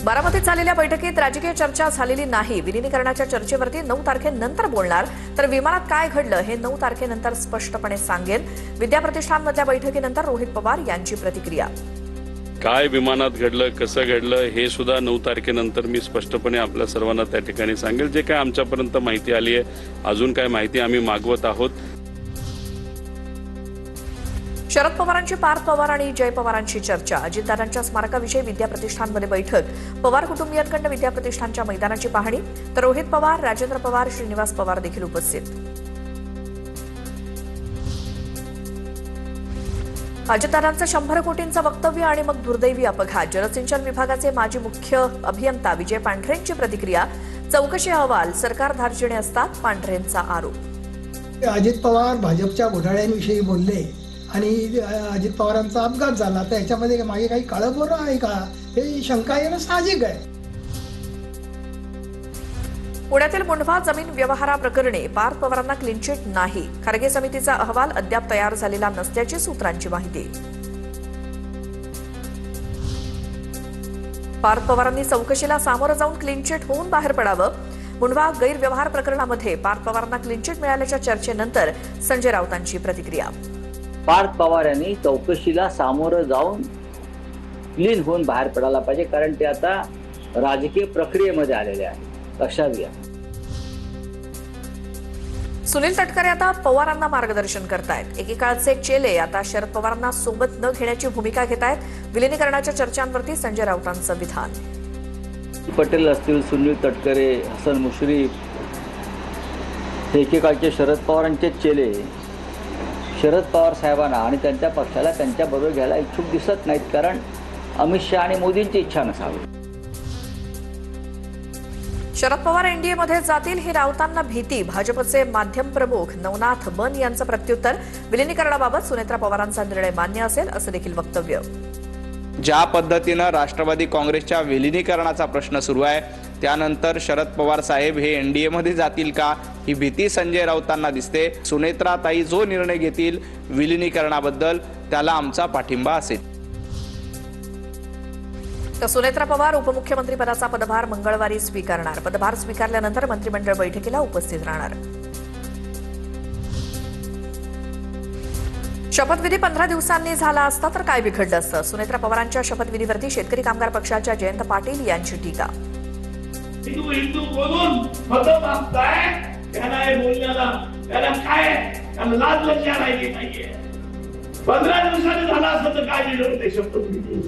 बारामतीत झालेल्या बैठकीत राजकीय चर्चा झालेली नाही। विलीनीकरणाच्या चर्चेवरती 9 तारखेनंतर बोलणार, तर विमानात काय घडलं हे 9 तारखेनंतर स्पष्टपणे सांगेल। विद्याप्रतिष्ठानमधल्या बैठकीनंतर रोहित पवार यांची प्रतिक्रिया। काय विमानात घडलं, कसं घडलं हे सुद्धा 9 तारखेनंतर मी स्पष्टपणे आपल्या सर्वांना त्या ठिकाणी सांगेल। जे काय आमच्यापर्यंत माहिती आली आहे, अजून काय माहिती आम्ही मागवत आहोत। शरद पवारांची पार्थ पवार आणि जय पवारांची चर्चा। अजितदादांच्या स्मारकाविषयी विद्याप्रतिष्ठानमध्ये बैठक। पवार कुटुंबियांकडून विद्याप्रतिष्ठानच्या मैदानाची पाहणी, तर रोहित पवार, राजेंद्र पवार, श्रीनिवास पवार देखील उपस्थित। अजितदादांचं 100 कोटींचं वक्तव्य आणि मग दुर्दैवी अपघात। जलसिंचन विभागाचे माजी मुख्य अभियंता विजय पांढरेंची प्रतिक्रिया। चौकशी अहवाल सरकार धार्जिणे असतात, पांढरेंचा आरोप। अजित पवार भाजपच्या घोटाळ्यांविषयी बोलले आणि अजित पवारांचा अपघात झाला, तर याच्यामध्ये मागे काही काळबोर आहे का, हे शंका येणं साहजिक आहे। पुण्यातील मुंढवा जमीन व्यवहाराप्रकरणी पार्थ पवारांना क्लीन चिट नाही। खारगे समितीचा अहवाल अद्याप तयार झालेला नसल्याची सूत्रांची माहिती। पार्थ पवारांनी चौकशीला सामोरं जाऊन क्लीन चिट होऊन बाहेर पडावं। मुंढवा गैरव्यवहार प्रकरणामध्ये पार्थ पवारांना क्लीन चिट मिळाल्याच्या चर्चेनंतर संजय राऊतांची प्रतिक्रिया। पार्थ पवार यांनी चौकशीला सामोरं जाऊन क्लीन होऊन बाहेर पडायला पाहिजे, कारण ते आता राजकीय प्रक्रियेमध्ये आलेले आहे, लक्षात घ्या। सुनील तटकरे आता पवारांना मार्गदर्शन करतायत। एकेकाळचे चेले आता शरद पवारांना सोबत न घेण्याची भूमिका घेत आहेत। विलिनीकरणाच्या चर्चांवरती संजय राऊतांचं विधान। पटेल असतील, सुनील तटकरे, हसन मुश्रीफ हे एकेकाळचे शरद पवारांचे चेले शरद पवार साहेबांना आणि त्यांच्या पक्षाला त्यांच्याबरोबर घ्यायला इच्छुक दिसत नाहीत, कारण अमित शहा आणि मोदींची इच्छा नसावी। शरद पवार एनडीएमध्ये जातील ही राऊतांना भीती। भाजपचे माध्यम प्रमुख नवनाथ बन यांचं प्रत्युत्तर। विलिनीकरणाबाबत सुनेत्रा पवारांचा निर्णय मान्य असेल असं देखील वक्तव्य। ज्या पद्धतीनं राष्ट्रवादी काँग्रेसच्या विलिनीकरणाचा प्रश्न सुरू आहे, त्यानंतर शरद पवार साहेब हे एनडीए मध्ये जातील का ही भीती संजय राऊतांना दिसते। सुनेत्राताई जो निर्णय घेतील विलिनीकरणाबद्दल त्याला आमचा पाठिंबा असेल। तर सुनेत्रा पवार उपमुख्यमंत्री पदाचा पदभार मंगळवारी स्वीकारणार। पदभार स्वीकारल्यानंतर मंत्रिमंडळ बैठकीला उपस्थित राहणार। शपथविधी 15 दिवसांनी झाला असता तर काय बिघडलं असतं। सुनेत्रा पवारांच्या शपथविधीवरती शेतकरी कामगार पक्षाच्या जयंत पाटील यांची टीका। हिंदू हिंदू बोलून मत मागताय, त्याला हे बोलण्याला त्याला काय त्याला लाज लज्जा राहिली नाहीये। 15 दिवसांनी झाला असतं तर काय बिघडते शपथविधी।